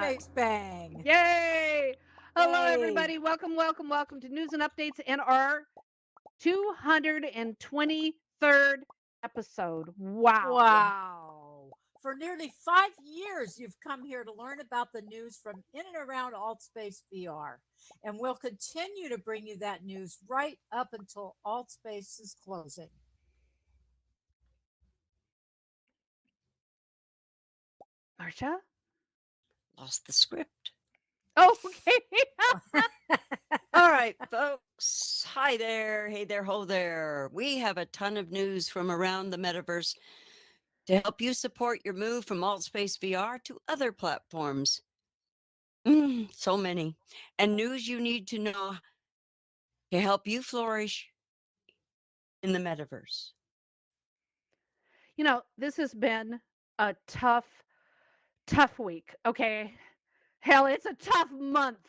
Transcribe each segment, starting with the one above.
Space Bang. Yay! Hello, Yay. everybody. Welcome to News and Updates in our 223rd episode. Wow. Wow. For nearly 5 years, you've come here to learn about the news from in and around AltSpace VR. And we'll continue to bring you that news right up until AltSpace is closing. Marcia? Lost the script. Oh, okay. All right, folks. Hi there. Hey there. Ho there. We have a ton of news from around the metaverse to help you support your move from AltSpace VR to other platforms. So many. And news you need to know to help you flourish in the metaverse. This has been a tough week. Okay. Hell, it's a tough month.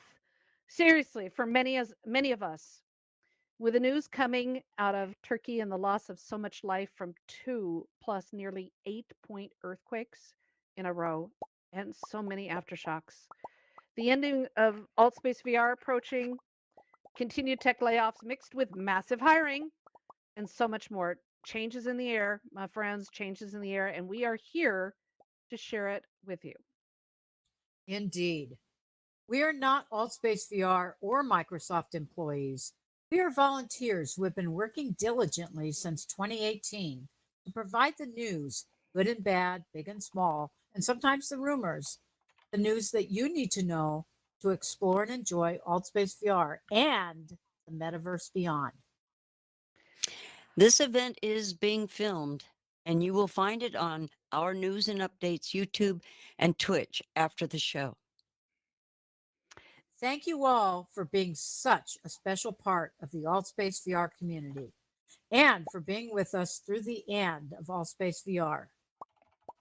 Seriously, for many of us. With the news coming out of Turkey and the loss of so much life from two plus nearly 8-point earthquakes in a row and so many aftershocks. The ending of AltSpace VR approaching, continued tech layoffs mixed with massive hiring, and so much more. Changes in the air, my friends, changes in the air, and we are here to share it with you. Indeed. We are not AltSpace VR or Microsoft employees. We are volunteers who have been working diligently since 2018 to provide the news, good and bad, big and small, and sometimes the rumors, the news that you need to know to explore and enjoy AltSpace VR and the metaverse beyond. This event is being filmed, and you will find it on our News and Updates YouTube and Twitch after the show. Thank you all for being such a special part of the AltSpace VR community and for being with us through the end of AltSpace VR.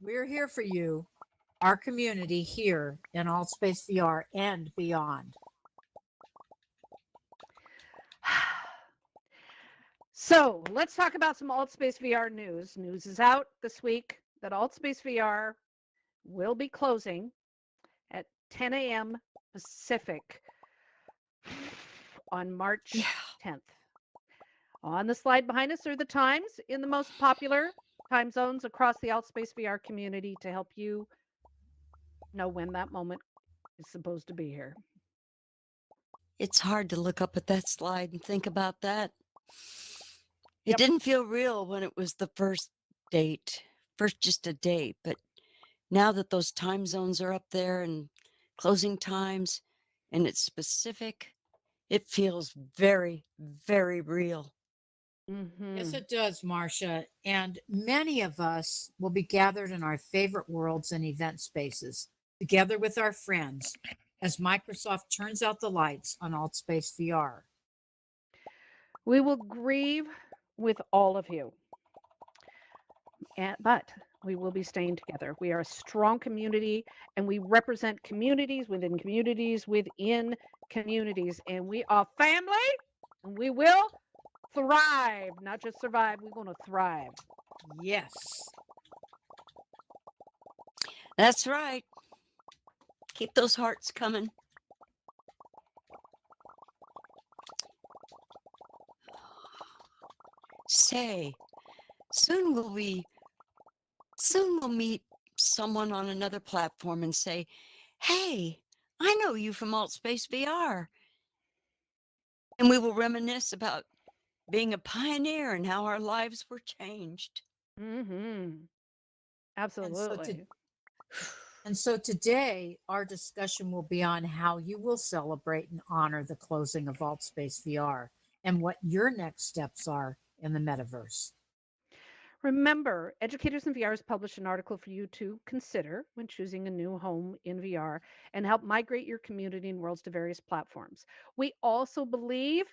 We're here for you, our community here in AltSpace VR and beyond. So let's talk about some AltSpace VR news. News is out this week that AltSpace VR will be closing at 10 a.m. Pacific on March 10th. On the slide behind us are the times in the most popular time zones across the AltSpace VR community to help you know when that moment is supposed to be here. It's hard to look up at that slide and think about that. It Yep. didn't feel real when it was the first just a date. But now that those time zones are up there and closing times and it's specific, it feels very, very real. Yes, Mm-hmm. it does, Marcia. And many of us will be gathered in our favorite worlds and event spaces, together with our friends, as Microsoft turns out the lights on AltSpace VR. We will grieve with all of you, but we will be staying together. We are a strong community, and we represent communities within communities within communities, and we are family, and we will thrive, not just survive. We're going to thrive. Yes. That's right. Keep those hearts coming. Say, soon we'll meet someone on another platform and say, hey, I know you from AltSpace VR. And we will reminisce about being a pioneer and how our lives were changed. Mm-hmm. And so, Absolutely. and so today, our discussion will be on how you will celebrate and honor the closing of AltSpace VR and what your next steps are in the metaverse. Remember, Educators in VR has published an article for you to consider when choosing a new home in VR and help migrate your community and worlds to various platforms. We also believe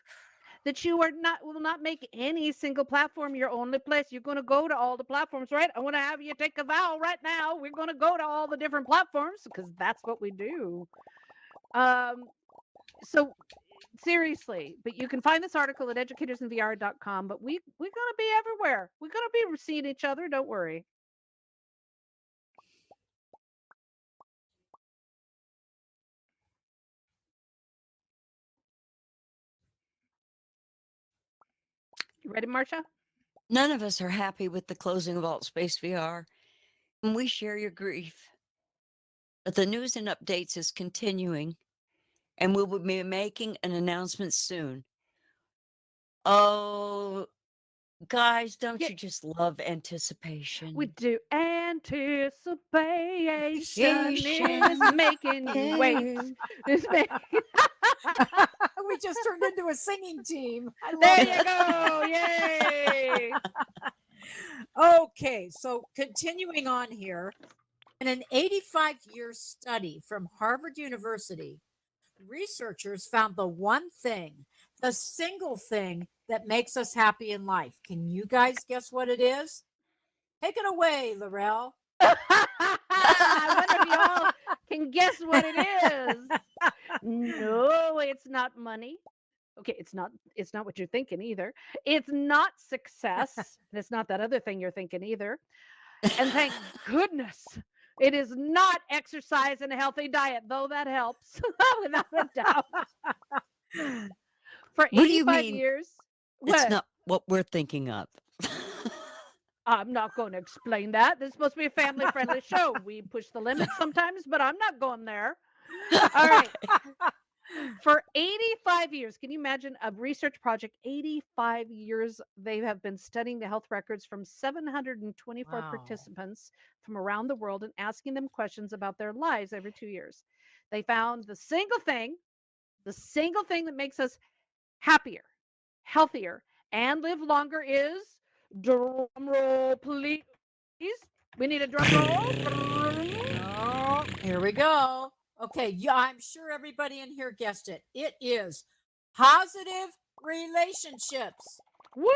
that you will not make any single platform your only place. You're going to go to all the platforms, right? I want to have you take a vow right now. We're going to go to all the different platforms because that's what we do. So seriously, but you can find this article at educatorsinvr.com. But we're gonna be everywhere. We're gonna be seeing each other. Don't worry. You ready, Marcia? None of us are happy with the closing of AltSpace VR, and we share your grief. But the news and updates is continuing, and we will be making an announcement soon. Oh, guys, don't Yeah, you just love anticipation? we do. Anticipation is Station. making you wait. Yeah. It's making... We just turned into a singing team. I love There it. you go. Yay. Okay, so continuing on here, in an 85-year study from Harvard University, researchers found the one thing, the single thing that makes us happy in life. Can you guys guess what it is? Take it away, Laurel. I wonder if you all can guess what it is. No, it's not money. Okay, it's not what you're thinking either. It's not success. And it's not that other thing you're thinking either. And thank goodness it is not exercise and a healthy diet, though that helps without a doubt. For What do you 85 mean years. it's What? not what we're thinking of? I'm not going to explain that. This is supposed to be a family friendly show. We push the limits sometimes, but I'm not going there. All right. For 85 years, can you imagine a research project? 85 years they have been studying the health records from 724 Wow. participants from around the world and asking them questions about their lives every 2 years. They found the single thing that makes us happier, healthier, and live longer is, drum roll, please. We need a drum roll. Oh, here we go. Okay, yeah, I'm sure everybody in here guessed it. It is positive relationships. Woo!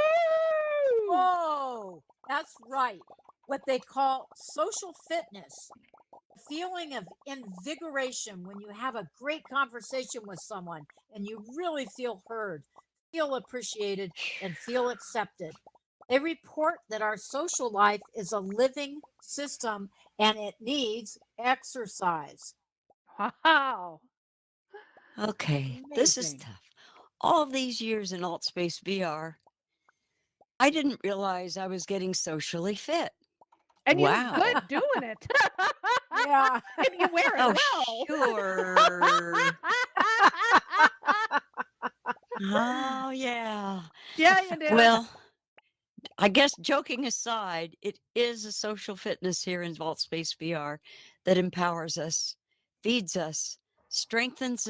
Whoa, that's right. What they call social fitness. A feeling of invigoration when you have a great conversation with someone and you really feel heard, feel appreciated, and feel accepted. They report that our social life is a living system and it needs exercise. Wow. Okay, this is Amazing. tough. All of these years in AltSpace VR, I didn't realize I was getting socially fit. And you look Wow. good doing it. Yeah. And you wear it Oh, well. sure. Oh, yeah. Yeah, you do. Well, I guess joking aside, it is a social fitness here in Vault Space VR that empowers us, feeds us, strengthens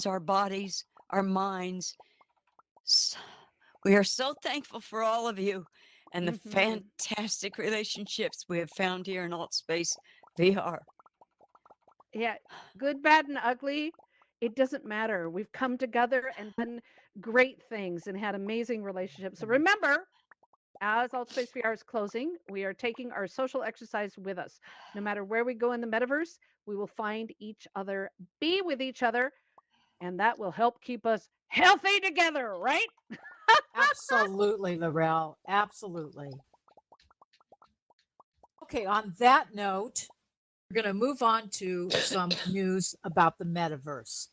our bodies, our minds. We are so thankful for all of you and the Mhm. fantastic relationships we have found here in Alt Space VR. Yeah, good, bad, and ugly. It doesn't matter. We've come together and done great things and had amazing relationships. So remember, as AltSpace VR is closing, we are taking our social exercise with us. No matter where we go in the metaverse, we will find each other, be with each other, and that will help keep us healthy together, right? Absolutely, Laurel. Absolutely. Okay, on that note, we're going to move on to some news about the metaverse.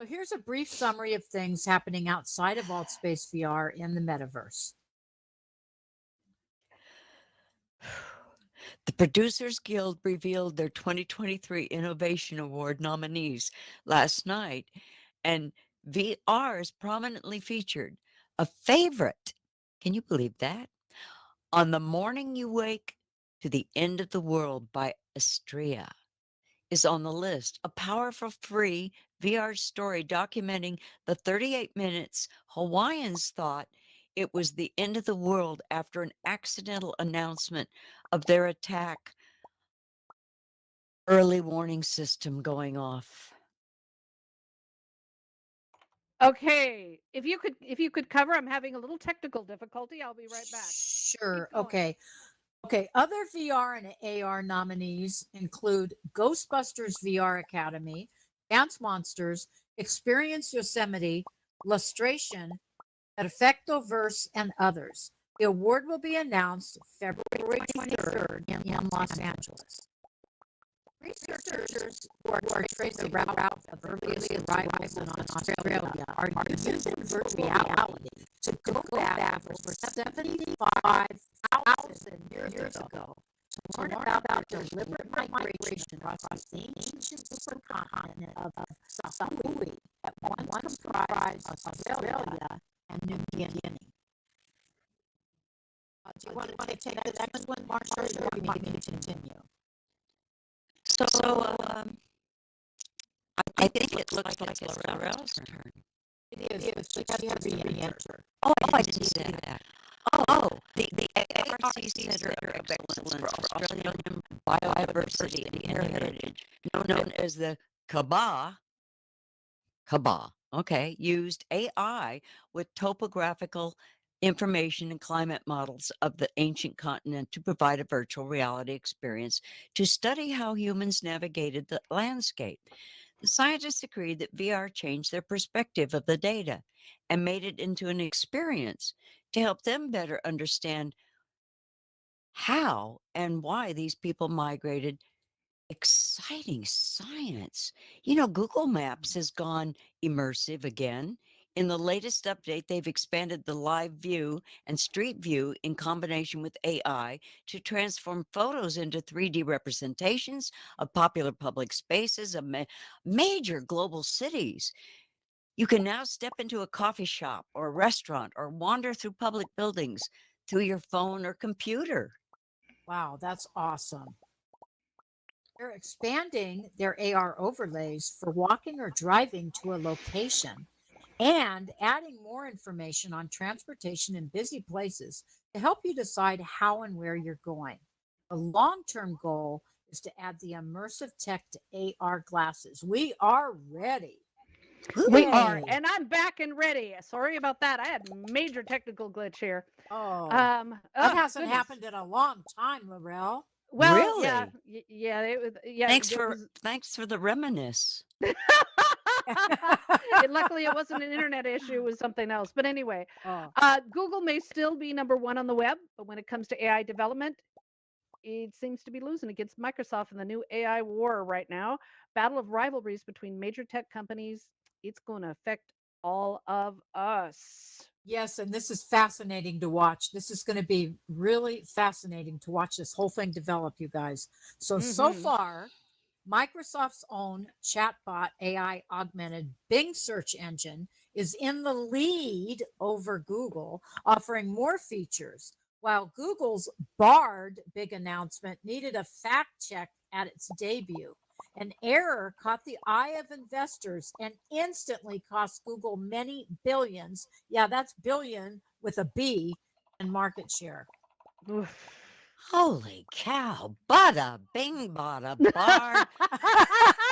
So here's a brief summary of things happening outside of AltSpace VR in the metaverse. The Producers Guild revealed their 2023 Innovation Award nominees last night, and VR is prominently featured. A favorite, can you believe that? On the Morning You Wake to the End of the World by Astrea is on the list. A powerful free VR story documenting the 38 minutes Hawaiians thought it was the end of the world after an accidental announcement of their attack early warning system going off. Okay, if you could cover, I'm having a little technical difficulty. I'll be right back. Sure. going. Okay. Okay. Other VR and AR nominees include Ghostbusters VR Academy, Dance Monsters, Experience Yosemite, Lustration, Effectoverse, and others. The award will be announced February 23rd in Los Angeles. Researchers who are tracing the route of earliest arrivals in Australia are using virtual reality to go back over 75,000 years ago to learn about the deliberate migration across the ancient supercontinent of Samui that once comprised Australia and New Guinea. Do you want to take the next one, Marsha, or do you want me to continue? So, I think it looks like it's Laurel's turn. It is, but she has to re-enter. Oh, I didn't see that. Oh, the ARC Center of Excellence for Australian Biodiversity and Heritage, known as the CABA, okay, used AI with topographical information and climate models of the ancient continent to provide a virtual reality experience to study how humans navigated the landscape. The scientists agreed that VR changed their perspective of the data and made it into an experience to help them better understand how and why these people migrated. Exciting science. You know, Google Maps has gone immersive again. In the latest update, they've expanded the live view and street view in combination with AI to transform photos into 3D representations of popular public spaces of major global cities. You can now step into a coffee shop or a restaurant or wander through public buildings through your phone or computer. Wow, that's awesome. They're expanding their AR overlays for walking or driving to a location and adding more information on transportation in busy places to help you decide how and where you're going. The long term goal is to add the immersive tech to AR glasses. We are ready. We are, Yay. and I'm back and ready. Sorry about that. I had major technical glitch here. Oh, That that hasn't happened in a long time, Laurel. Well, yeah, Really? yeah, it was, yeah. Thanks it was- for the reminisce. Luckily, it wasn't an internet issue; it was something else. But anyway, Oh, Google may still be #1 on the web, but when it comes to AI development, it seems to be losing against Microsoft in the new AI war right now. Battle of rivalries between major tech companies. It's going to affect all of us. yes, and this is fascinating to watch. This is going to be really fascinating to watch this whole thing develop, you guys. So Mhm. far, Microsoft's own chatbot AI augmented Bing search engine is in the lead over Google, offering more features, while Google's Bard big announcement needed a fact check at its debut. An error caught the eye of investors and instantly cost Google many billions. Yeah, that's billion with a B in market share. Oof. Holy cow. Bada bing bada bar.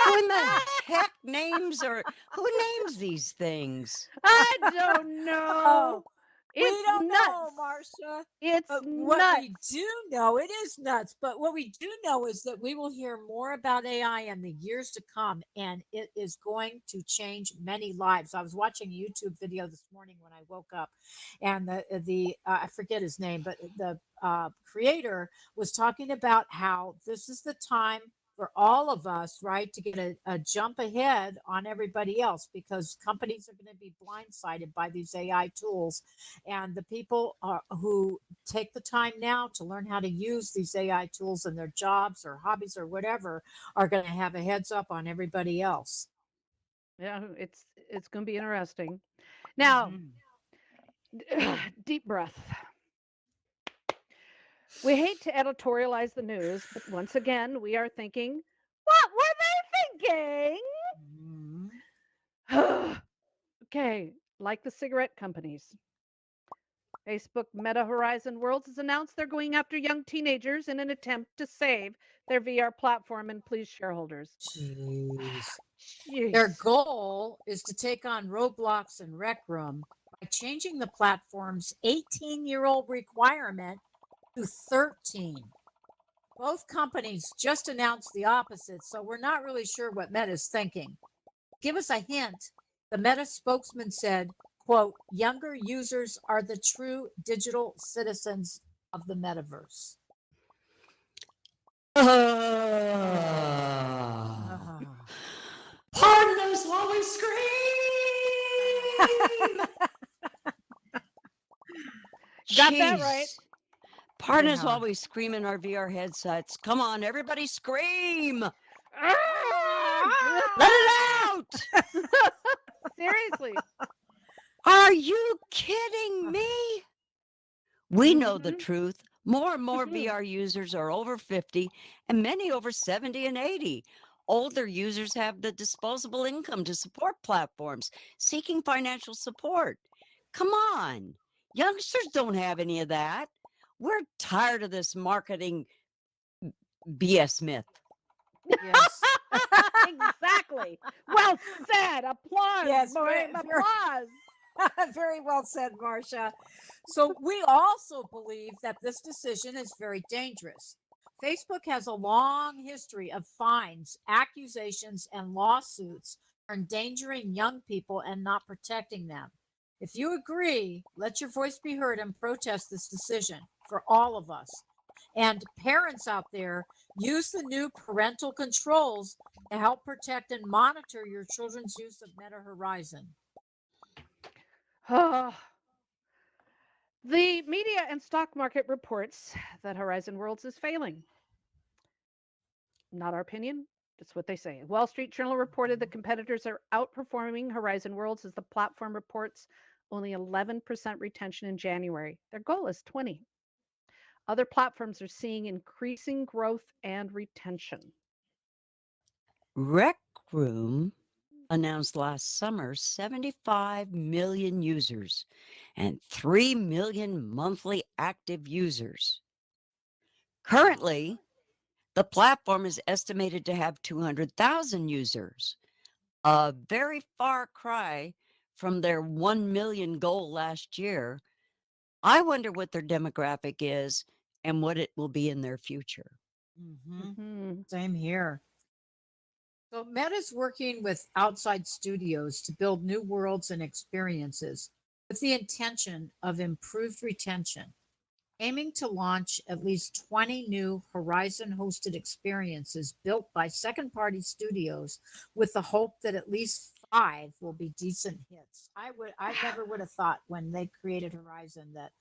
Who in the heck who names these things? I don't know. We It's don't nuts. know, Marcia. It's But what nuts. we do know, it is nuts. But what we do know is that we will hear more about AI in the years to come, and it is going to change many lives. I was watching a YouTube video this morning when I woke up, and the I forget his name, but the creator was talking about how this is the time for all of us, right, to get a jump ahead on everybody else because companies are going to be blindsided by these AI tools. And the people who take the time now to learn how to use these AI tools in their jobs or hobbies or whatever are going to have a heads up on everybody else. Yeah, it's going to be interesting. Now, Mhm. deep breath. We hate to editorialize the news, but once again, we are thinking, what were they thinking? Mhm. Okay, like the cigarette companies. Facebook Meta Horizon Worlds has announced they're going after young teenagers in an attempt to save their VR platform and please shareholders. Jeez. Jeez. Their goal is to take on Roblox and Rec Room by changing the platform's 18-year-old requirement to 13. Both companies just announced the opposite, so we're not really sure what Meta's thinking. Give us a hint. The Meta spokesman said, quote, younger users are the true digital citizens of the metaverse. Pardon us while we scream. Got that right. Jeez. Pardon us Yeah. while we scream in our VR headsets. Come on, everybody scream. Ah! Let it out. Seriously. Are you kidding me? We know the Mhm. truth. More and more Mhm. VR users are over 50 and many over 70 and 80. Older users have the disposable income to support platforms seeking financial support. Come on. Youngsters don't have any of that. We're tired of this marketing BS myth. Yes. Exactly. Well said. Applause. Yes, boy, very- applause. Very well said, Marcia. So we also believe that this decision is very dangerous. Facebook has a long history of fines, accusations, and lawsuits for endangering young people and not protecting them. If you agree, let your voice be heard and protest this decision for all of us. And parents out there, use the new parental controls to help protect and monitor your children's use of Meta Horizon. The media and stock market reports that Horizon Worlds is failing. Not our opinion. That's what they say. Wall Street Journal reported that competitors are outperforming Horizon Worlds as the platform reports only 11% retention in January. Their goal is 20. Other platforms are seeing increasing growth and retention. Rec Room announced last summer 75 million users and 3 million monthly active users. Currently, the platform is estimated to have 200,000 users, a very far cry from their 1 million goal last year. I wonder what their demographic is and what it will be in their future. Mhm. Same here. So Meta's working with outside studios to build new worlds and experiences with the intention of improved retention, aiming to launch at least 20 new Horizon hosted experiences built by second party studios with the hope that at least 5 will be decent hits. I never would have thought when they created Horizon that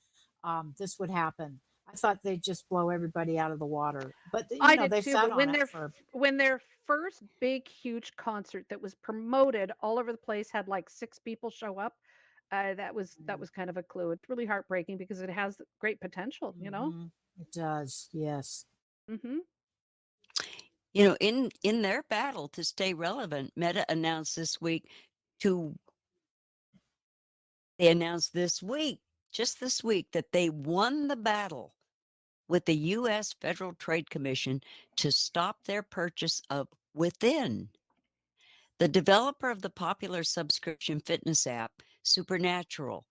this would happen. I thought they'd just blow everybody out of the water, but I did they too, sat but on it for when their first big huge concert that was promoted all over the place had like 6 people show up, that was kind of a clue. It's really heartbreaking because it has great potential, you know? Mhm. It does, yes. Mhm. You know, in their battle to stay relevant, Meta announced this week to they announced this week, just this week, that they won the battle with the US Federal Trade Commission to stop their purchase of Within, the developer of the popular subscription fitness app Supernatural.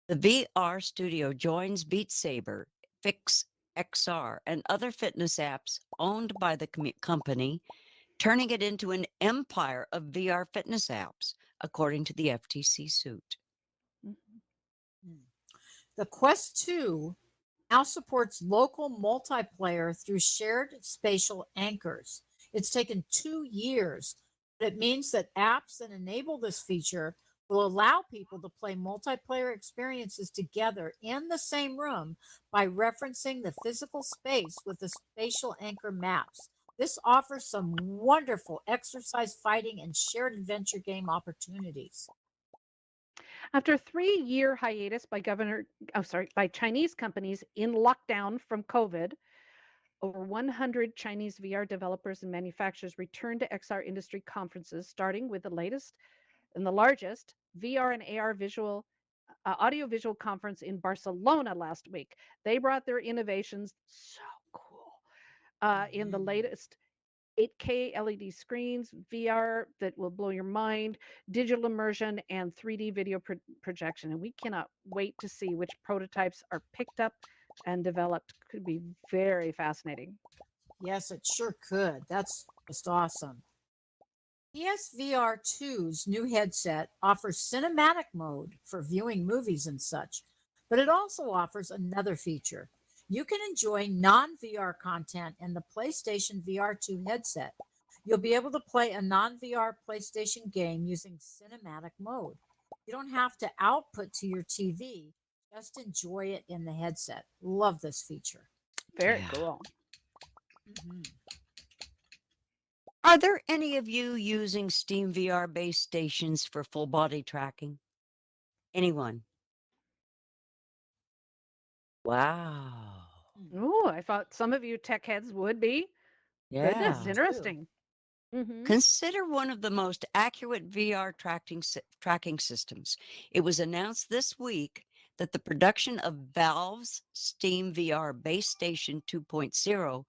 The VR studio joins Beat Saber, Fix XR, and other fitness apps owned by the company, turning it into an empire of VR fitness apps, according to the FTC suit. Mhm. Mm. The Quest 2 now supports local multiplayer through shared spatial anchors. It's taken 2 years, but it means that apps that enable this feature will allow people to play multiplayer experiences together in the same room by referencing the physical space with the spatial anchor maps. This offers some wonderful exercise, fighting, and shared adventure game opportunities. After a 3-year hiatus by Chinese companies in lockdown from COVID, over 100 Chinese VR developers and manufacturers returned to XR industry conferences, starting with the latest and the largest VR and AR audiovisual conference in Barcelona last week. They brought their innovations, so cool, in the Mhm. latest 8K LED screens, VR that will blow your mind, digital immersion, and 3D video projection. And we cannot wait to see which prototypes are picked up and developed. Could be very fascinating. Yes, it sure could. That's just awesome. PSVR 2's new headset offers cinematic mode for viewing movies and such, but it also offers another feature. You can enjoy non VR content in the PlayStation VR 2 headset. You'll be able to play a non VR PlayStation game using cinematic mode. You don't have to output to your TV, Just enjoy it in the headset. Love this feature. Very Yeah. cool. Mhm. Are there any of you using Steam VR base stations for full body tracking? Anyone? Wow. Ooh, I thought some of you tech heads would be. Goodness, Yeah. interesting. Mm-hmm. Consider one of the most accurate VR tracking systems. It was announced this week that the production of Valve's Steam VR Base Station 2.0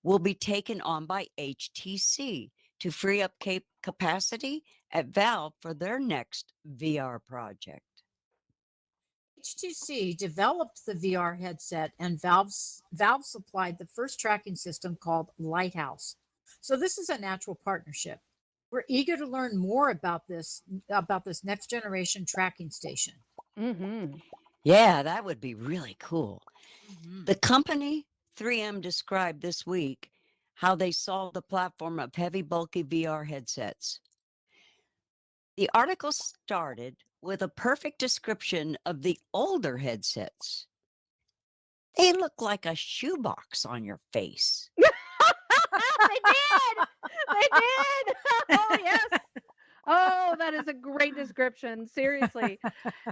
will be taken on by HTC to free up capacity at Valve for their next VR project. HTC developed the VR headset, and Valve supplied the first tracking system called Lighthouse. So this is a natural partnership. We're eager to learn more about this next generation tracking station. Mm-hmm. Yeah, that would be really cool. Mhm. The company 3M described this week how they solved the platform of heavy, bulky VR headsets. The article started with a perfect description of the older headsets. They look like a shoebox on your face. They did. They did. Oh yes. Oh, that is a great description. Seriously.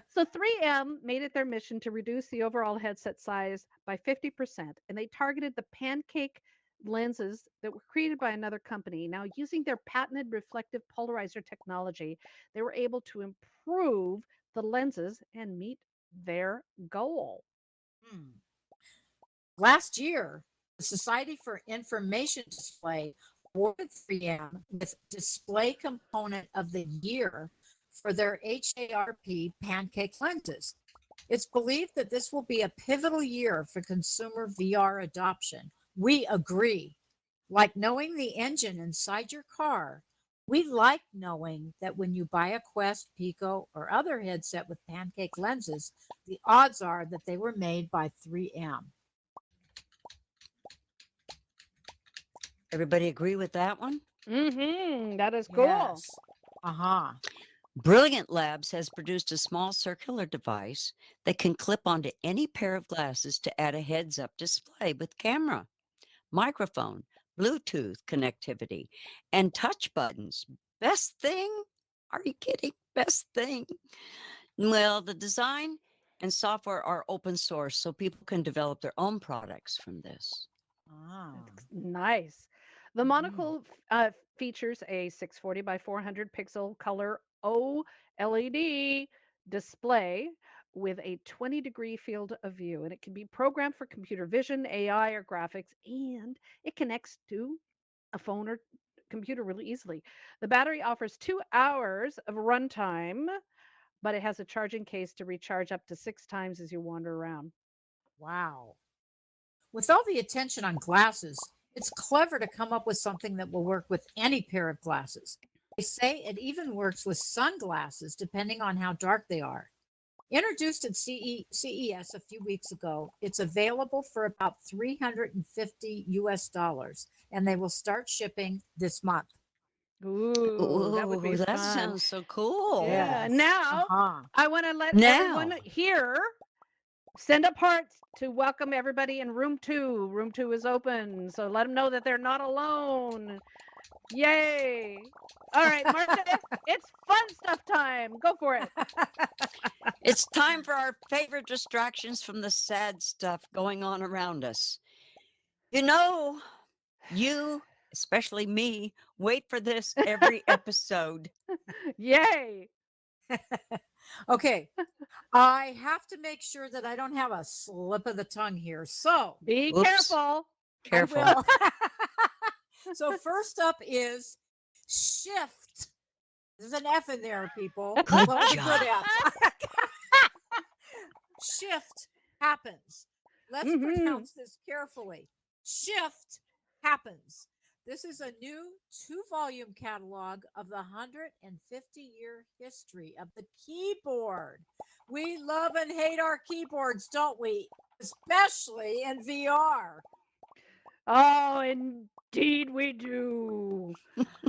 So 3M made it their mission to reduce the overall headset size by 50%, and they targeted the pancake lenses that were created by another company. Now, using their patented reflective polarizer technology, they were able to improve the lenses and meet their goal. Hmm. Last year, the Society for Information Display awarded 3M with Display Component of the Year for their HARP pancake lenses. It's believed that this will be a pivotal year for consumer VR adoption. We agree. Like knowing the engine inside your car, we like knowing that when you buy a Quest, Pico, or other headset with pancake lenses, the odds are that they were made by 3M. Everybody agree with that one? Mm-hmm. That is cool. Yes. Uh-huh. Brilliant Labs has produced a small circular device that can clip onto any pair of glasses to add a heads up display with camera, microphone, Bluetooth connectivity, and touch buttons. Best thing? Are you kidding? Best thing. Well, the design and software are open source, so people can develop their own products from this. Ah. Nice. The Mhm. monocle features a 640 by 400 pixel color OLED display with a 20-degree field of view, and it can be programmed for computer vision, AI, or graphics, and it connects to a phone or computer really easily. The battery offers 2 hours of runtime, but it has a charging case to recharge up to 6 times as you wander around. Wow. With all the attention on glasses, it's clever to come up with something that will work with any pair of glasses. They say it even works with sunglasses, depending on how dark they are. Introduced at CES a few weeks ago, it's available for about $350 US, and they will start shipping this month. Ooh, that would be Ooh, that fun. sounds so cool. Yeah. Yes. Now Uh-huh. I want to let everyone Now, here send up hearts to welcome everybody in room 2. Room 2 is open, so let them know that they're not alone. Yay! All right, Marcia, it's fun stuff time. Go for it. it's time for our favorite distractions from the sad stuff going on around us. You know, you, especially me, wait for this every episode. Yay! Okay. I have to make sure that I don't have a slip of the tongue here. So Be Oops. careful. Careful. I will. So first up is shift. There's an F in there, people. Good Well, it's a job. good F. Shift happens. Let's Mhm. pronounce this carefully. Shift happens. This is a new 2-volume catalog of the 150-year history of the keyboard. We love and hate our keyboards, don't we? Especially in VR. Oh, indeed we do.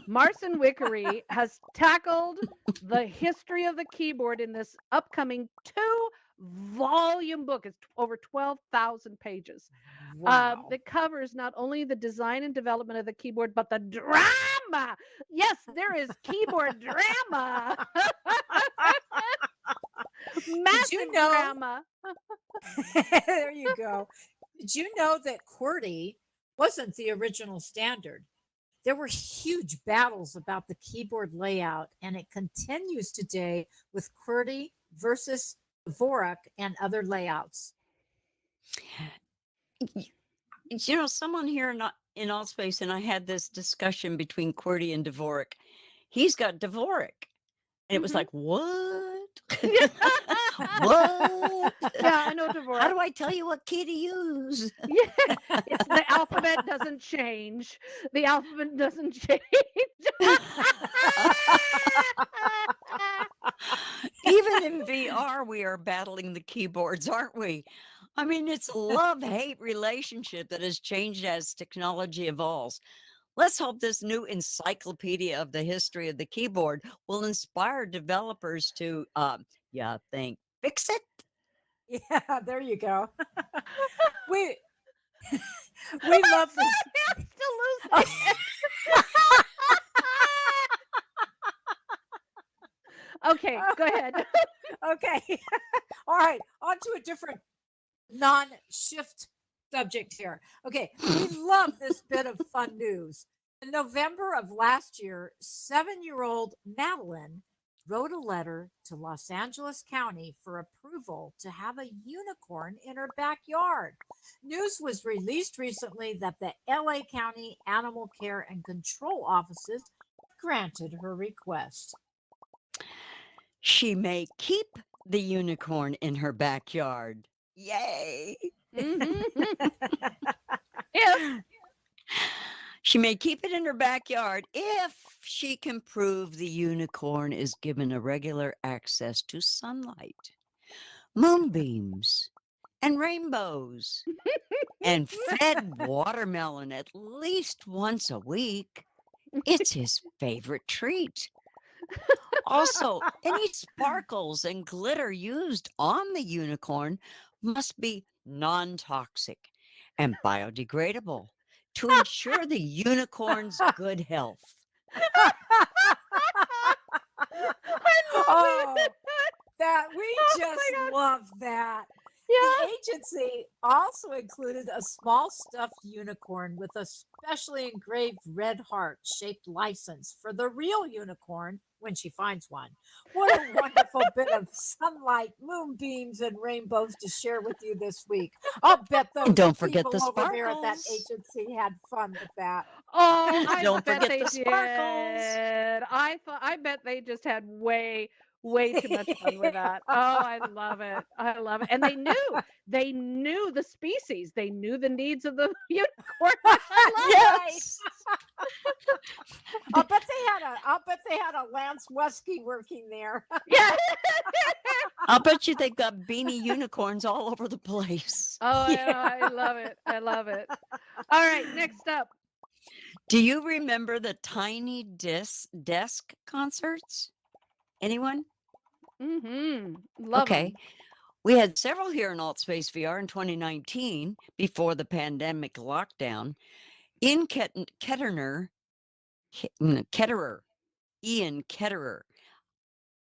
Marcin Wickery has tackled the history of the keyboard in this upcoming 2 volume book. It's over 12,000 pages. Wow. That covers not only the design and development of the keyboard, but the drama. Yes, there is keyboard drama. Did you Massive know? drama. There you go. Did you know that QWERTY wasn't the original standard? There were huge battles about the keyboard layout, and it continues today with QWERTY versus Dvorak and other layouts. Someone here in Allspace and I had this discussion between QWERTY and Dvorak. He's got Dvorak. And it was Mhm. like, what? What? What? Yeah, I know How Dvorak. do I tell you what key to use? Yeah, it's the alphabet doesn't change. The alphabet doesn't change. Even in VR, we are battling the keyboards, aren't we? I mean, it's a love-hate relationship that has changed as technology evolves. Let's hope this new encyclopedia of the history of the keyboard will inspire developers to, fix it? Yeah, there you go. we we love this. I'm still losing it. Okay, go ahead. Okay. All right. On to a different non-shift subject here. Okay. We love this bit of fun news. In November of last year, 7-year-old Madeline wrote a letter to Los Angeles County for approval to have a unicorn in her backyard. News was released recently that the LA County Animal Care and Control offices granted her request. She may keep the unicorn in her backyard. Yay! Mhm. If She may keep it in her backyard if she can prove the unicorn is given a regular access to sunlight, moonbeams, and rainbows, and fed watermelon at least once a week. It's his favorite treat. Also, any sparkles and glitter used on the unicorn must be non toxic and biodegradable to ensure the unicorn's good health. I love Oh, it. that we Oh my just God. love that. Yeah. The agency also included a small stuffed unicorn with a specially engraved red heart shaped license for the real unicorn when she finds one. What a wonderful bit of sunlight, moonbeams, and rainbows to share with you this week. I'll bet those And don't forget people the over there at that sparkles. agency had fun with that. Oh, I Don't bet forget they the sparkles. did. I bet they just had way too much fun with that. Oh, I love it. I love it. And they knew the species. They knew the needs of the unicorn. I love it. Yes. I'll bet they had a Lance Wesky working there. Yeah. I'll bet you they've got beanie unicorns all over the place. Oh, Yeah. I love it. I love it. All right, next up. Do you remember the tiny desk concerts? Anyone? Love Okay. them. We had several here in AltSpace VR in 2019 before the pandemic lockdown. In Ketterer, Ian Ketterer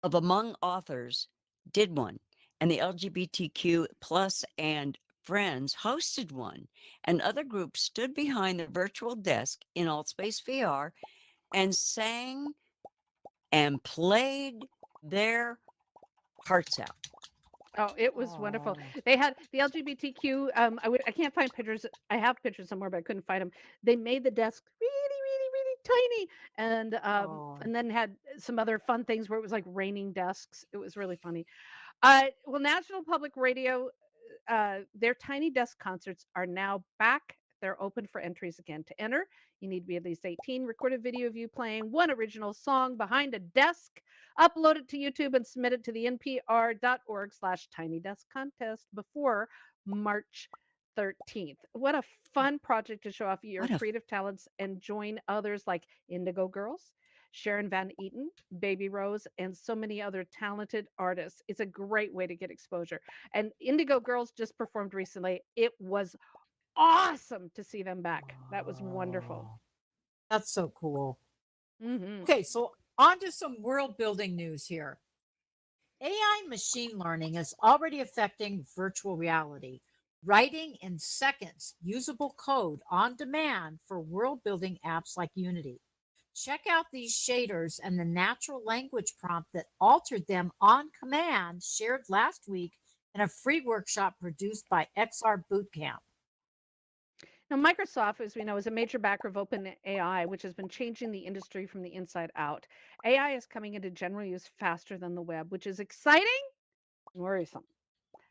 of Among Authors did one, and the LGBTQ plus and friends hosted one, and other groups stood behind the virtual desk in AltSpace VR and sang and played their hearts out. Oh, it was wonderful. Oh. They had the LGBTQ. I can't find pictures. I have pictures somewhere, but I couldn't find them. They made the desk really tiny, Oh. and then had some other fun things where it was like raining desks. It was really funny. Well, National Public Radio, their tiny desk concerts are now back. They're open for entries again. To enter, you need to be at least 18. Record a video of you playing one original song behind a desk. Upload it to YouTube and submit it to the npr.org/tiny desk contest before March 13th. What a fun project to show off your What a creative talents and join others like Indigo Girls, Sharon Van Eaton, Baby Rose, and so many other talented artists. It's a great way to get exposure. And Indigo Girls just performed recently. It was awesome to see them back. That was wonderful. Oh, that's so cool. Hmm. Okay, so on to some world building news here. AI machine learning is already affecting virtual reality, writing in seconds usable code on demand for world building apps like Unity. Check out these shaders and the natural language prompt that altered them on command, shared last week in a free workshop produced by XR Bootcamp. Now, Microsoft, as we know, is a major backer of OpenAI, which has been changing the industry from the inside out. AI is coming into general use faster than the web, which is exciting and worrisome.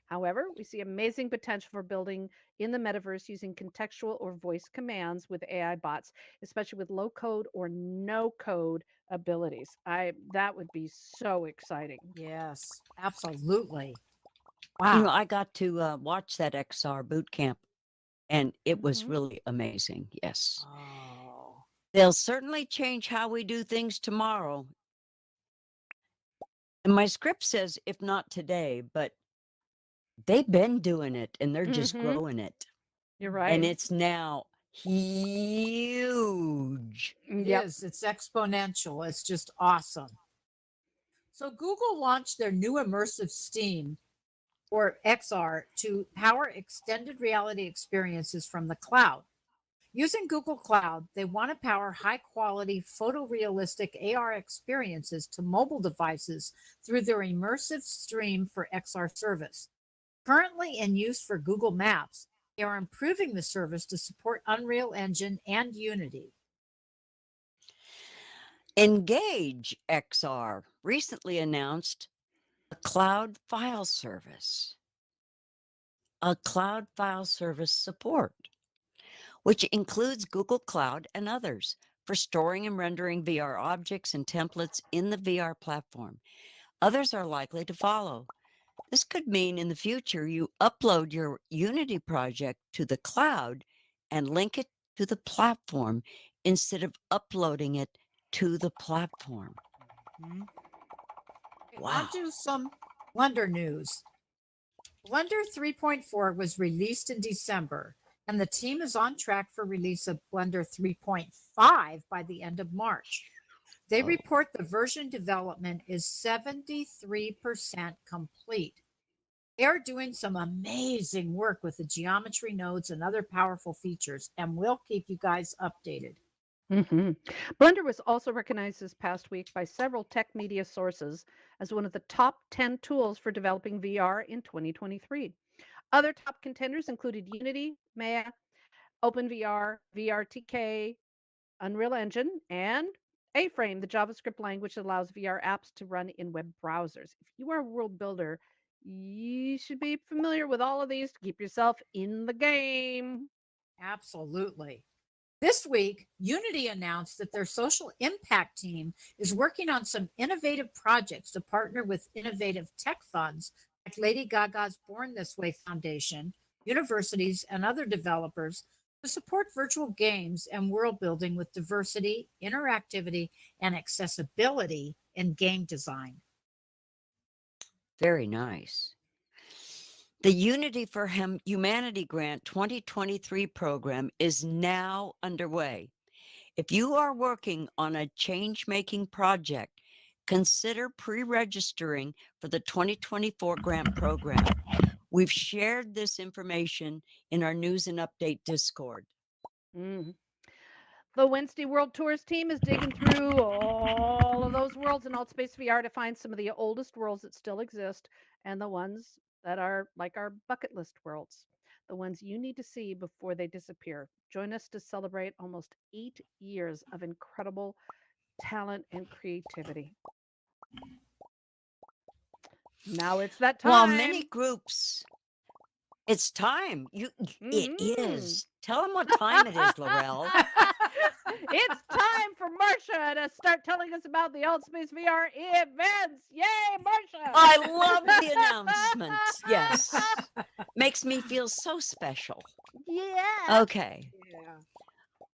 However, we see amazing potential for building in the metaverse using contextual or voice commands with AI bots, especially with low code or no code abilities. That would be so exciting. Yes, absolutely. You know, Wow. I got to watch that XR boot camp, and it was Mhm. really amazing. Yes. Oh, They'll certainly change how we do things tomorrow. And my script says, if not today, but they've been doing it and they're just Mhm. growing it. You're And right. it's now huge. it Yep. is. It's exponential. It's just awesome. So Google launched their new immersive Steam or XR to power extended reality experiences from the cloud. Using Google Cloud, they want to power high quality photorealistic AR experiences to mobile devices through their immersive stream for XR service. Currently in use for Google Maps, they are improving the service to support Unreal Engine and Unity. Engage XR recently announced a cloud file service, support, which includes Google Cloud and others for storing and rendering VR objects and templates in the VR platform. Others are likely to follow. This could mean in the future you upload your Unity project to the cloud and link it to the platform instead of uploading it to the platform. Mhm. Okay, on Wow. to some Blender news. Blender 3.4 was released in December, and the team is on track for release of Blender 3.5 by the end of March. They Oh, report the version development is 73% complete. They are doing some amazing work with the geometry nodes and other powerful features, and we'll keep you guys updated. Hmm. Blender was also recognized this past week by several tech media sources as one of the top 10 tools for developing VR in 2023. Other top contenders included Unity, Maya, OpenVR, VRTK, Unreal Engine, and A-Frame, the JavaScript language that allows VR apps to run in web browsers. If you are a world builder, you should be familiar with all of these to keep yourself in the game. Absolutely. This week, Unity announced that their social impact team is working on some innovative projects to partner with innovative tech funds like Lady Gaga's Born This Way Foundation, universities, and other developers to support virtual games and world building with diversity, interactivity, and accessibility in game design. very nice. The Unity for Humanity Grant 2023 program is now underway. If you are working on a change making project, consider pre registering for the 2024 grant program. We've shared this information in our news and update Discord. Mm. The Wednesday World Tours team is digging through all of those worlds in Altspace VR to find some of the oldest worlds that still exist and the ones that are like our bucket list worlds, the ones you need to see before they disappear. Join us to celebrate almost 8 years of incredible talent and creativity. Now it's that While many time. groups, it's time. It Mhm. is. Tell them what time it is, Laurel. It's time for Marcia to start telling us about the Altspace VR events. Yay, Marcia! I love the announcements. Yes. Makes me feel so special. Yes. Okay. Yeah.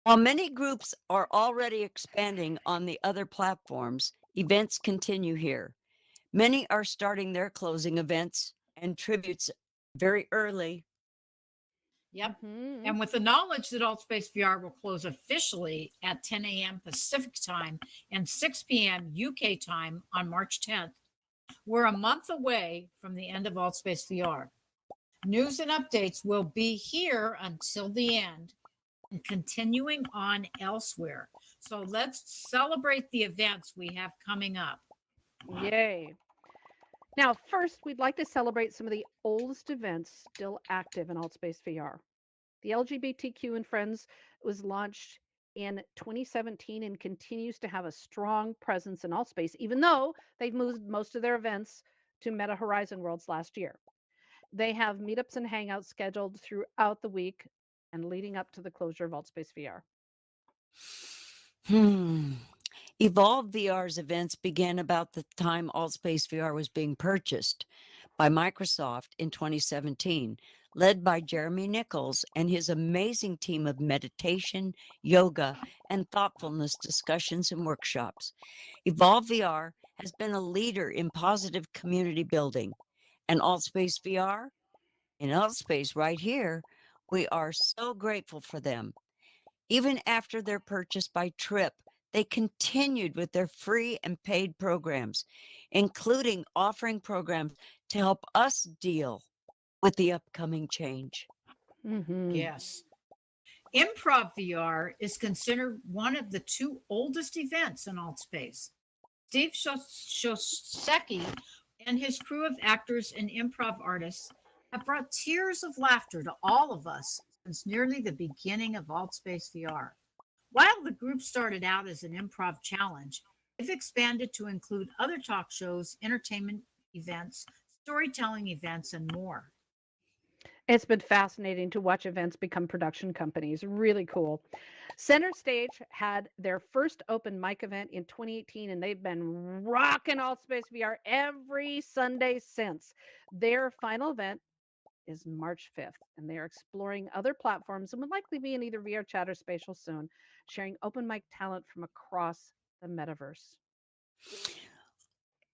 While many groups are already expanding on the other platforms, events continue here. Many are starting their closing events and tributes very early. Yep. Mhm. And with the knowledge that AltSpace VR will close officially at 10 a.m. Pacific time and 6 p.m. UK time on March 10th, we're a month away from the end of AltSpace VR. News and updates will be here until the end and continuing on elsewhere. So let's celebrate the events we have coming up. Yay. Now, first, we'd like to celebrate some of the oldest events still active in AltSpace VR. The LGBTQ and Friends was launched in 2017 and continues to have a strong presence in AltSpace, even though they've moved most of their events to Meta Horizon Worlds last year. They have meetups and hangouts scheduled throughout the week and leading up to the closure of AltSpace VR. Hmm. Evolve VR's events began about the time AltSpace VR was being purchased by Microsoft in 2017, led by Jeremy Nichols and his amazing team of meditation, yoga, and thoughtfulness discussions and workshops. Evolve VR has been a leader in positive community building, and AltSpace VR, in AltSpace right here, we are so grateful for them. Even after their purchase by Trip, they continued with their free and paid programs, including offering programs to help us deal with the upcoming change. Hmm. Yes. Improv VR is considered one of the two oldest events in AltSpace. Steve Shosecki and his crew of actors and improv artists have brought tears of laughter to all of us since nearly the beginning of AltSpace VR. While the group started out as an improv challenge, they've expanded to include other talk shows, entertainment events, storytelling events, and more. It's been fascinating to watch events become production companies. Really cool. Center Stage had their first open mic event in 2018, and they've been rocking AltSpace VR every Sunday since. Their final event is March 5th, and they are exploring other platforms and will likely be in either VR chat or spatial soon, sharing open mic talent from across the metaverse.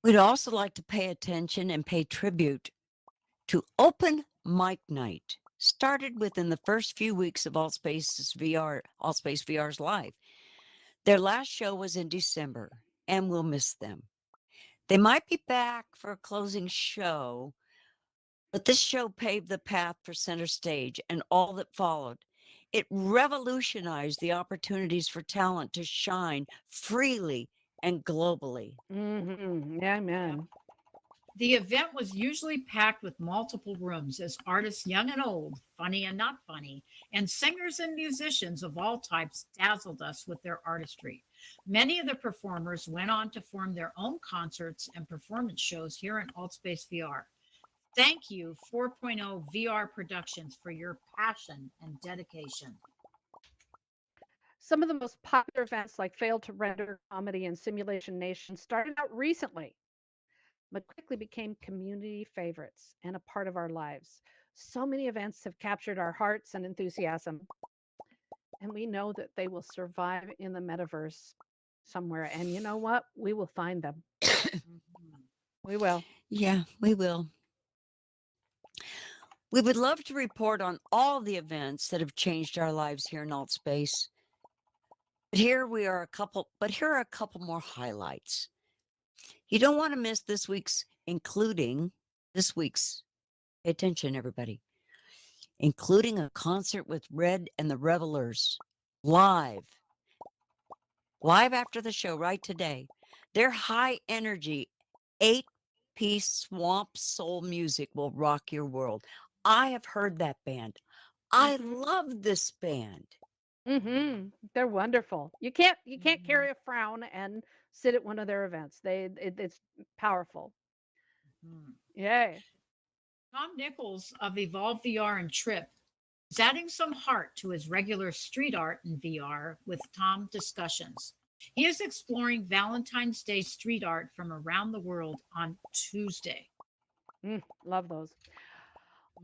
We'd also like to pay attention and pay tribute to Open Mic Night. Started within the first few weeks of AltSpace VR's life. Their last show was in December, and we'll miss them. They might be back for a closing show, but this show paved the path for Center Stage and all that followed. It revolutionized the opportunities for talent to shine freely and globally. Mm-hmm. Yep. Amen. The event was usually packed with multiple rooms as artists young and old, funny and not funny, and singers and musicians of all types dazzled us with their artistry. Many of the performers went on to form their own concerts and performance shows here in AltSpace VR. Thank you, 4.0 VR Productions, for your passion and dedication. Some of the most popular events like Fail to Render, Comedy, and Simulation Nation started out recently, but quickly became community favorites and a part of our lives. So many events have captured our hearts and enthusiasm, and we know that they will survive in the metaverse somewhere. And you know what? We will find them. Mhm. We will. Yeah, we will. We would love to report on all the events that have changed our lives here in AltSpace. But here are a couple more highlights. You don't want to miss this week's, pay attention, everybody, including a concert with Red and the Revelers live, live after the show right today. Their high energy 8-piece swamp soul music will rock your world. I have heard that band. I Hmm. love this band. They're wonderful. You can't Mhm. carry a frown and sit at one of their events. It's powerful. Mhm. Yay. Tom Nichols of Evolve VR and Trip is adding some heart to his regular street art in VR with Tom discussions. He is exploring Valentine's Day street art from around the world on Tuesday. Love those.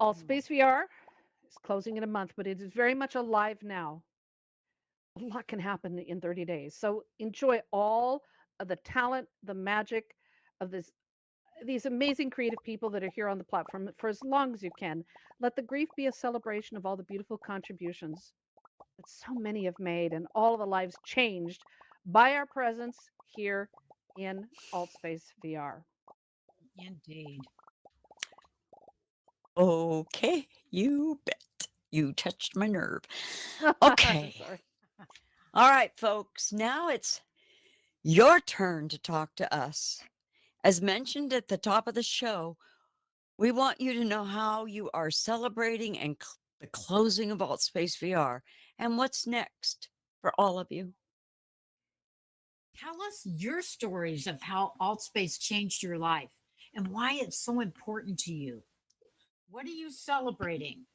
All Mhm. Space VR is closing in a month, but it is very much alive now. a lot can happen in 30 days. So enjoy all of the talent, the magic of these amazing creative people that are here on the platform for as long as you can. Let the grief be a celebration of all the beautiful contributions that so many have made and all of the lives changed by our presence here in AltSpace VR. Indeed. Okay, you bet. You touched my nerve. Okay. Sorry. All right, folks. Now it's your turn to talk to us. As mentioned at the top of the show, we want you to know how you are celebrating and the closing of AltSpace VR and what's next for all of you. Tell us your stories of how AltSpace changed your life and why it's so important to you. What are you celebrating?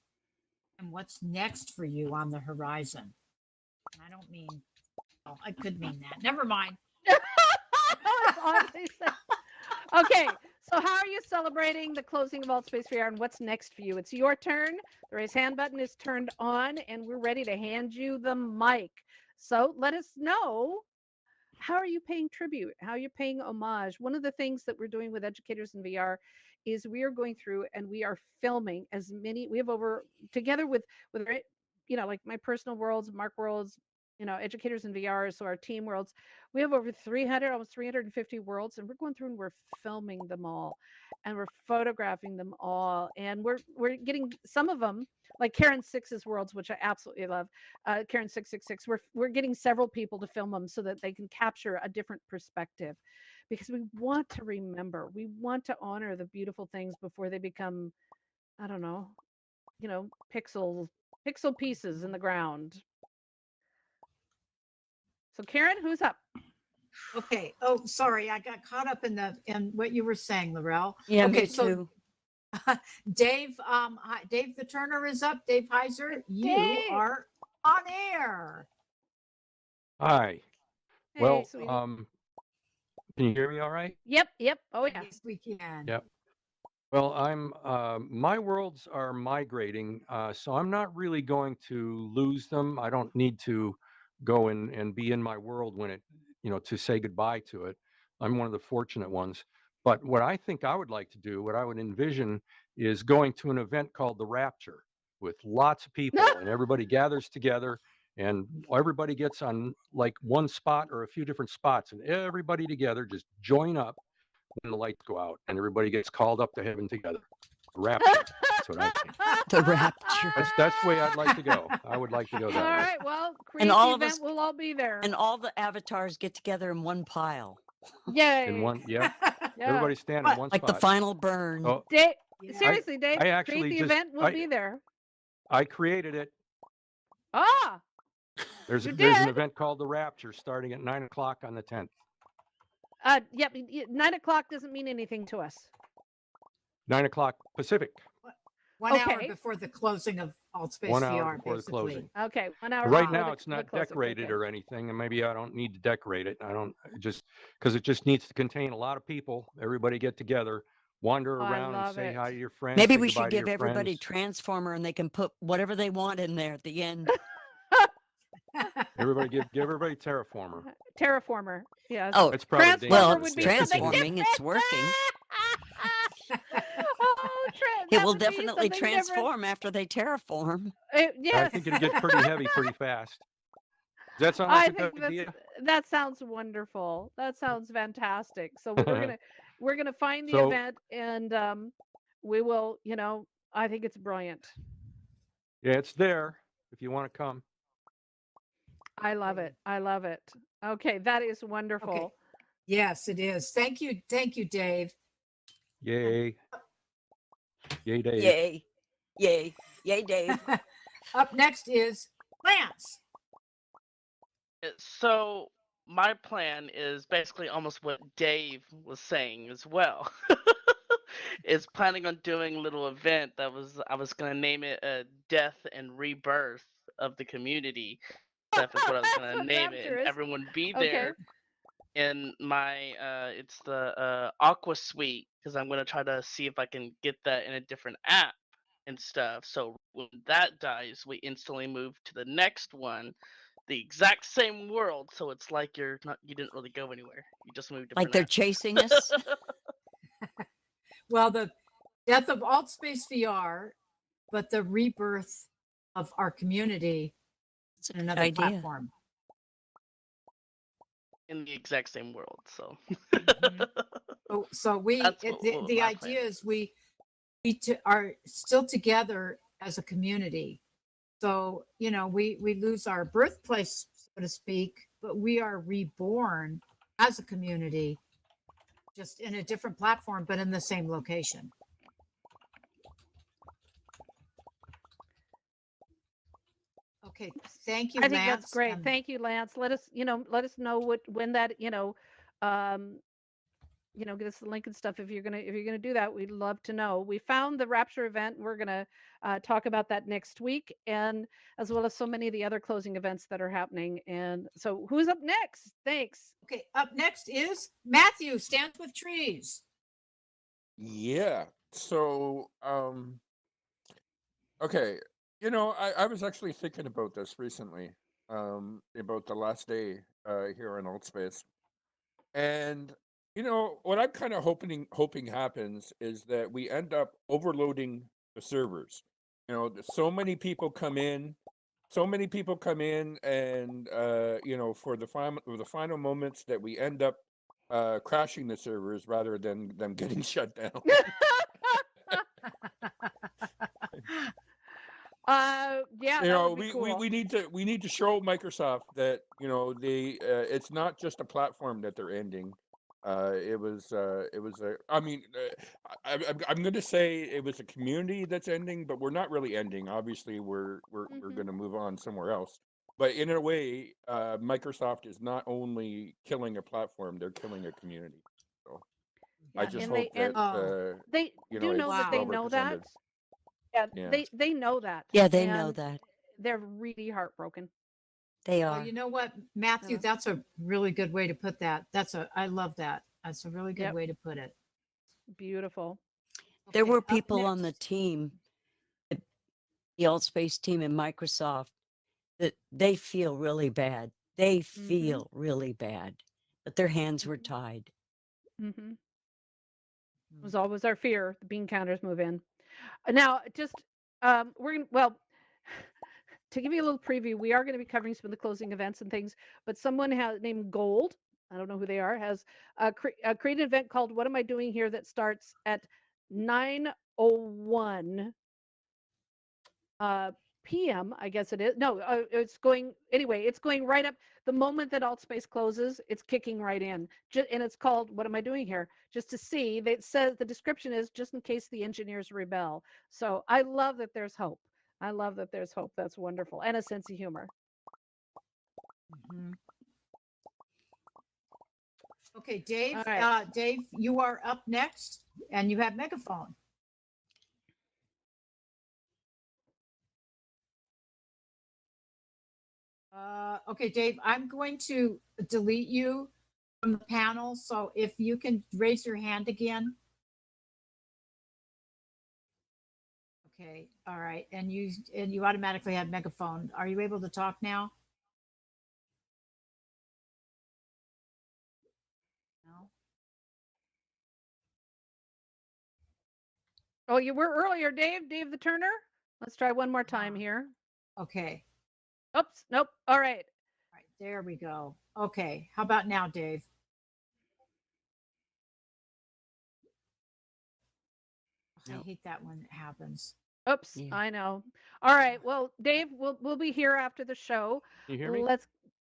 And what's next for you on the horizon? I don't mean, oh, I could mean that. Never mind. That's oddly said. Okay, so how are you celebrating the closing of AltSpace VR and what's next for you? It's your turn. The raise hand button is turned on and we're ready to hand you the mic. So let us know, how are you paying tribute? How are you paying homage? One of the things that we're doing with Educators in VR is we are going through and we are filming as many, we have over, together with like my personal worlds, Mark worlds, Educators in VR, so our team worlds, we have over 300, almost 350 worlds, and we're going through and we're filming them all, and we're photographing them all, and we're getting some of them, like Karen Six's worlds, which I absolutely love. Karen 666. We're getting several people to film them so that they can capture a different perspective, because we want to remember, we want to honor the beautiful things before they become, I don't know, pixel pieces in the ground. So Karen, who's up? Okay. Oh, sorry. I got caught up in what you were saying, Laurel. Yeah, Okay, me so too. Dave, Dave the Turner is up. Dave Heiser, you Dave! are on air. Hi. Hey, Well, sweetie. can you hear me all right? Yep. Oh yeah. Yes, we can. Yep. Well, my worlds are migrating, so I'm not really going to lose them. I don't need to go and be in my world when to say goodbye to it. I'm one of the fortunate ones. But what I think I would like to do, what I would envision, is going to an event called the Rapture with lots of people and everybody gathers together and everybody gets on like one spot or a few different spots and everybody together just join up when the lights go out and everybody gets called up to heaven together. Rapture. That's what I think. The Rapture. That's the way I'd like to go. I would like to go All that way. right. Well, create all the of event. us- We'll all be there. And all the avatars get together in one pile, Yay. In one, yeah. Yeah. Everybody stand in What, one like the spot. final burn. Oh, Dave, Yeah. seriously, Dave, I actually create the just- event. We'll be there. I created it. Ah, There's You an did? event called the Rapture starting at 9:00 on the 10th. yep. 9:00 doesn't mean anything to us. 9:00 Pacific. 1 hour Okay. before the closing of AltSpace 1 VR, hour before the basically. closing. Okay, 1 hour. Right before now, the- it's the not closing. decorated Okay. or anything, and maybe I don't need to decorate it. I don't just because it just needs to contain a lot of people. Everybody get together, wander I around, and love say it. hi to your friends. Maybe say we goodbye should to give your everybody friends. Transformer and they can put whatever they want in there at the end. Everybody give everybody Terraformer. Terraformer. Yes. Oh, It's probably Transformer well, dangerous, would be yeah. something transforming. It's different. working. Oh, It that will would be definitely something different. transform after they terraform. I Yes. think it'll get pretty heavy pretty fast. Does that sound like I a good think idea? that sounds wonderful. That sounds fantastic. So we're gonna find the So- event and we will. I think it's brilliant. Yeah, it's there if you want to come. I love it. I love it. Okay, that is wonderful. Okay. Yes, it is. Thank you, Dave. Yay. Yay, Dave. Yay. Yay. Yay, Dave. Up next is Lance. So my plan is basically almost what Dave was saying as well. Is planning on doing a little event I was gonna name it a death and rebirth of the community. Stuff is what I was That's gonna what name it. Rapture And is. everyone be Okay. there in my it's the Aqua Suite, because I'm gonna try to see if I can get that in a different app and stuff. So when that dies, we instantly move to the next one the exact same world, so it's like you didn't really go anywhere. You just moved Like they're different chasing us. Well, the death of Altspace VR, but the rebirth of our community It's a in good another idea. platform. in the exact same world. So So we, That's what the my idea plan is we are still together as a community. So, we lose our birthplace, so to speak, but we are reborn as a community, just in a different platform, but in the same location. Okay, thank you, I think that's Lance. great. Thank you, Lance. Let us know when that, give us the link and stuff if you're gonna do that. We'd love to know. We found the Rapture event. And we're gonna talk about that next week, and as well as so many of the other closing events that are happening. And so, who's up next? Thanks. Okay, up next is Matthew, Stands with Trees. Yeah. So, okay. I was actually thinking about this recently, about the last day here on Altspace. And what I'm kind of hoping happens is that we end up overloading the servers. So many people come in, and for the final moments that we end up crashing the servers rather than them getting shut down. Yeah, that would be cool. we need to show Microsoft that they it's not just a platform that they're ending. I'm going to say it was a community that's ending, but we're not really ending. Obviously, we're going to move on somewhere else. But in a way, Microsoft is not only killing a platform; they're killing a community. So I Yeah, just and hope they- that They do know Wow. that they know that. represented. Yeah, Yeah. they know that. Yeah, they know and that. They're really heartbroken. They Well, are. you know what, Matthew, Yeah. that's a really good way to put that. I love that. That's a really good Yep. way to put it. Beautiful. There Okay, were up people on the next- team, the Altspace team in Microsoft, that they feel really bad. They feel really bad, but their hands were tied. Mm-hmm. It was always our fear. The bean counters move in. Now, just to give you a little preview, we are going to be covering some of the closing events and things. But someone named Gold, I don't know who they are, has created an event called "What Am I Doing Here?" that starts at 9:01 p.m. I guess it is. No, it's going anyway. It's going right up the moment that Altspace closes. It's kicking right in, and it's called "What Am I Doing Here?" Just to see. It says the description is just in case the engineers rebel. So I love that there's hope. I love that there's hope. That's wonderful, and a sense of humor. Mhm. Okay, Dave. All right. Dave, you are up next, and you have megaphone. Okay, Dave, I'm going to delete you from the panel. So if you can raise your hand again. Okay, all right. And you automatically have megaphone. Are you able to talk now? No. Oh, you were earlier, Dave. Dave the Turner. Let's try one more time here. Okay. Oops. Nope. All right. All right, there we go. Okay, how about now, Dave? I Nope. hate that when it happens. Oops. Yeah. I know. All right. Well, Dave, we'll be here after the show. Can you hear me?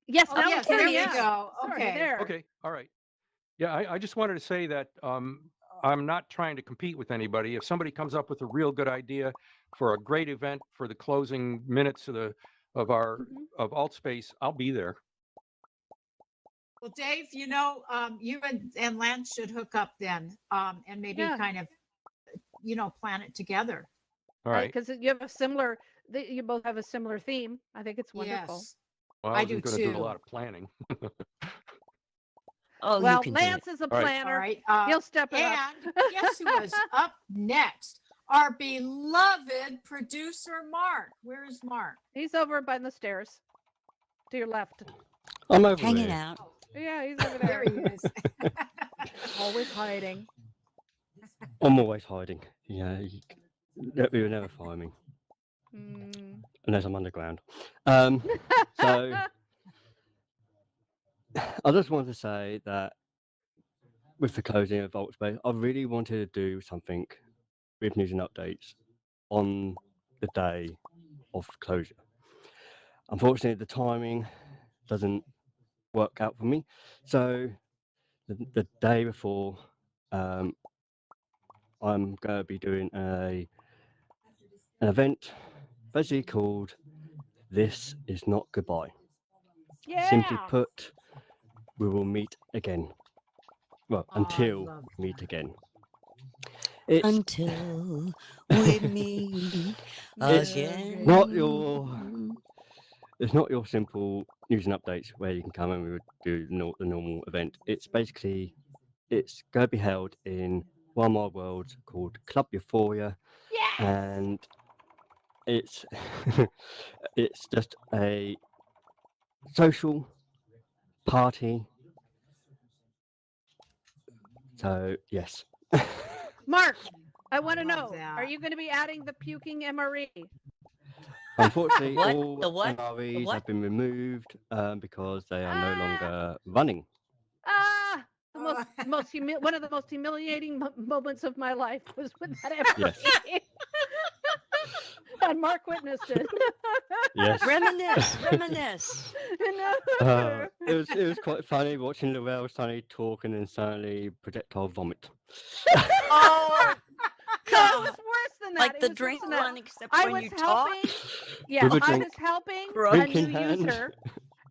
Yes. Oh, Now yes, we can, there we yeah. go. Sorry, Okay. there. Okay, all right. Yeah, I just wanted to say that I'm not trying to compete with anybody. If somebody comes up with a real good idea for a great event for the closing minutes of our of Altspace, I'll be there. Well, Dave, you and Lance should hook up then, and maybe Yeah. kind of, plan it together. All right. Because you have you both have a similar theme. I think it's wonderful. Yes. Well, I I do was going to do a too. lot of planning. Oh, Well, you can do it. Lance is a All right. planner. All right. He'll step it up. And guess who is up next? Our beloved producer, Mark. Where is Mark? He's over by the stairs. to your left. I'm over Hanging here. out. Yeah, he's over There there. he is. Always hiding. I'm always hiding. Yeah, you will never find me Mm. unless I'm underground. So I just wanted to say that with the closing of Vault Space, I really wanted to do something with news and updates on the day of closure. Unfortunately, the timing doesn't work out for me. So the day before, I'm going to be doing an event basically called "This Is Not Goodbye." Simply Yeah. put, we will meet again. Well, Oh, I until love we meet that. again. It's Until we meet It's again. not your it's not your simple news and updates where you can come and we would do the normal event. It's basically it's going to be held in One Wild World called Club Euphoria, Yes. and it's it's just a social party. So yes. Mark, I want to love know, are that. you going to be adding the puking MRE? Unfortunately, What? all The what? The MREs what? have been removed because they are no Ah. longer running. Ah, the Oh. one of the most humiliating moments of my life was with that MRE. Yes. And Mark witnessed it. Yes. Reminisce. No. It was quite funny watching Lorel suddenly talk and then suddenly projectile vomit. Oh, No, it God. was worse than that. Like It the was worse drink than that. one, except I when was you talk. helping. Yes, With a I drink. was helping Right. a Drink new in hand. user,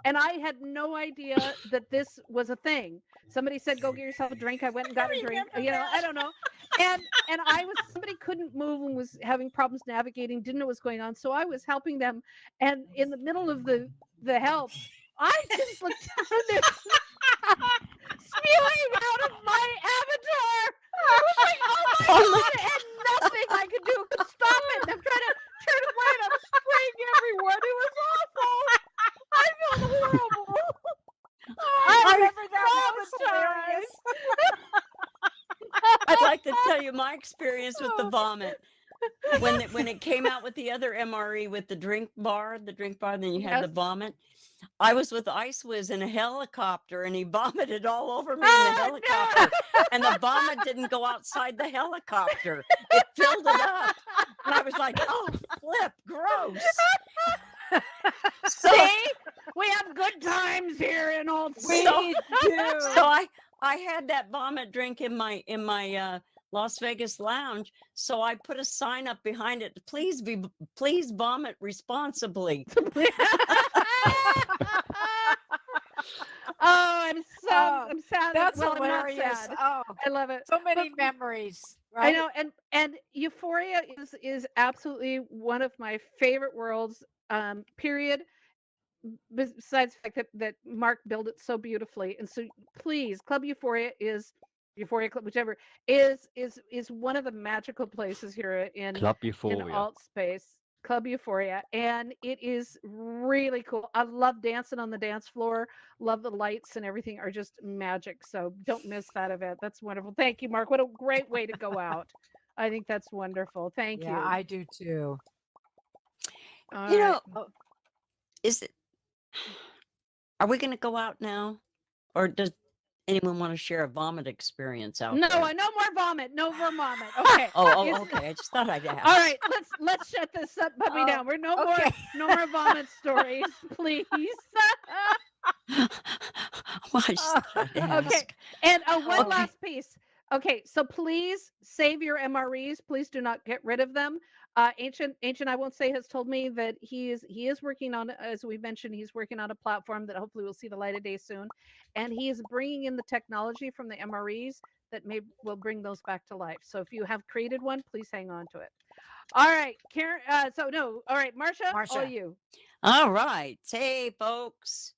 and I had no idea that this was a thing. Somebody said, "Go get yourself a drink." I went and got a drink. You know, I don't know. And somebody couldn't move and was having problems navigating, didn't know what was going on. So I was helping them, and in the middle of the help, I just looked down and there's spewing out of my avatar. I was like, oh my God, and nothing I could do could stop it. And I'm trying to turn away and I'm spraying everywhere. It was awful. I felt horrible. I remember that. That was traumatized. I'd like to tell you my experience with the vomit. When it came out with the other MRE with the drink bar, then you had the Yes. vomit. I was with Ice Wiz in a helicopter and he vomited all over me in the helicopter. And the vomit didn't go outside the helicopter. It filled it up. And I was like, oh, flip, gross. So, See, we have good times here in Old We City. do. so I had that vomit drink in my Las Vegas lounge. So I put a sign up behind it. Please vomit responsibly. Oh, Oh, I'm sad. That's well, hilarious. I'm not sad. Oh, I love it. so many But memories. I Right? know, and Euphoria is absolutely one of my favorite worlds. Period. Besides the fact that Mark built it so beautifully, and so please, Club Euphoria is Euphoria Club, whichever is one of the magical places here in Club Euphoria. alt space. Club Euphoria, and it is really cool. I love dancing on the dance floor. Love the lights and everything are just magic. So don't miss that event. That's wonderful. Thank you, Mark. What a great way to go out. I think that's wonderful. Thank Yeah, you. I do too. All You right. know, are we going to go out now? Or does anyone want to share a vomit experience out No, there? no more vomit. No more vomit. Okay. Oh, Is- okay. I just thought I'd ask. All right, let's shut this up, puppy Oh, down. We're no okay. more vomit stories, please. Well, I just thought I'd ask. Okay. And one Okay. last piece. Okay, so please save your MREs. Please do not get rid of them. Ancient, I won't say, has told me that he is working on, as we mentioned, he's working on a platform that hopefully will see the light of day soon, and he is bringing in the technology from the MREs that will bring those back to life. So if you have created one, please hang on to it. All right, Karen. All right, Marcia, all Marcia. you. All right. Hey, folks.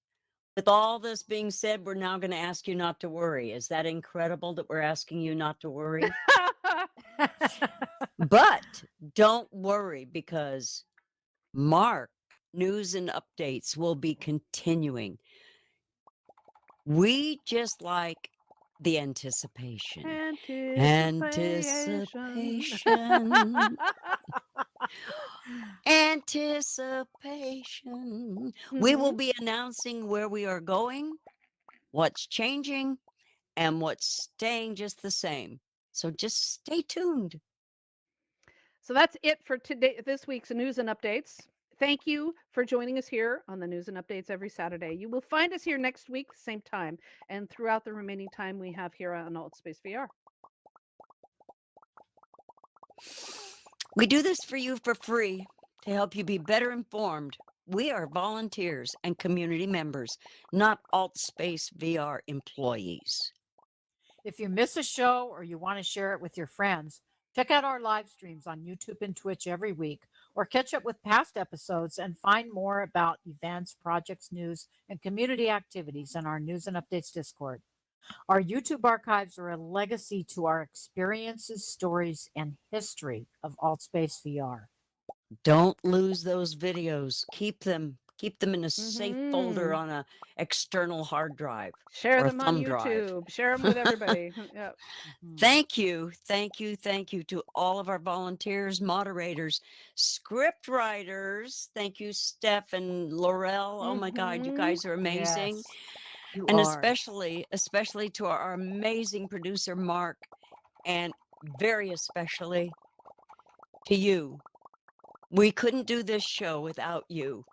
With all this being said, we're now going to ask you not to worry. Is that incredible that we're asking you not to worry? But don't worry, because Mark news and updates will be continuing. We just like the anticipation. Anticipation. Anticipation. We will be announcing where we are going, what's changing, and what's staying just the same. So just stay tuned. So that's it for this week's news and updates. Thank you for joining us here on the News and Updates every Saturday. You will find us here next week, same time, and throughout the remaining time we have here on AltSpace VR. We do this for you for free to help you be better informed. We are volunteers and community members, not AltSpace VR employees. If you miss a show or you want to share it with your friends, check out our live streams on YouTube and Twitch every week, or catch up with past episodes and find more about events, projects, news, and community activities in our News and Updates Discord. Our YouTube archives are a legacy to our experiences, stories, and history of AltSpace VR. Don't lose those videos. Keep them in a safe folder on a external hard drive. Share or them on thumb drive. YouTube. Share them with everybody. Yep. Thank you to all of our volunteers, moderators, script writers. Thank you, Steph and Laurel. Oh my God, you guys are amazing. Yes, you And are. especially to our amazing producer, Mark, and very especially to you. We couldn't do this show without you.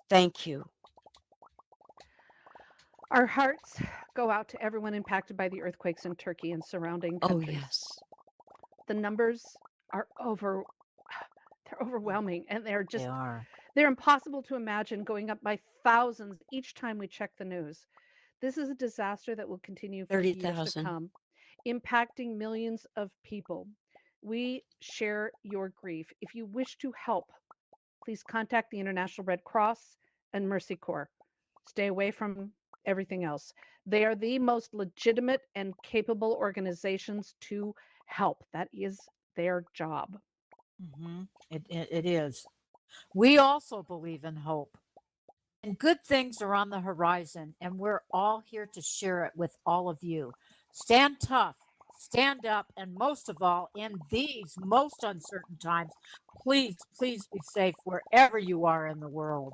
Thank you. Our hearts go out to everyone impacted by the earthquakes in Turkey and surrounding countries. Oh, yes. The numbers are they're overwhelming, and They are. they're impossible to imagine, going up by thousands each time we check the news. This is a disaster that will continue for years to 30,000. come, impacting millions of people. We share your grief. If you wish to help, please contact the International Red Cross and Mercy Corps. Stay away from everything else. They are the most legitimate and capable organizations to help. That is their job. It is. We also believe in hope. And good things are on the horizon, and we're all here to share it with all of you. Stand tough, stand up, and most of all, in these most uncertain times, please be safe wherever you are in the world.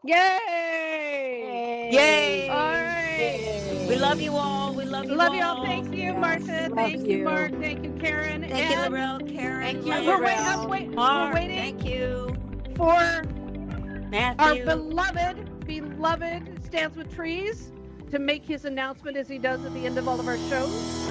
Yay! Yay! All right. We love you all. We love you Love all. you all. Thank you, Martha. Love Thank you, you. Mark. Thank you, Karen. Thank you, And Laurel, Karen. Thank you, love we're, Laurel. we're Mark, waiting thank you. for our Matthew. beloved Stands with Trees to make his announcement as he does at the end of all of our shows.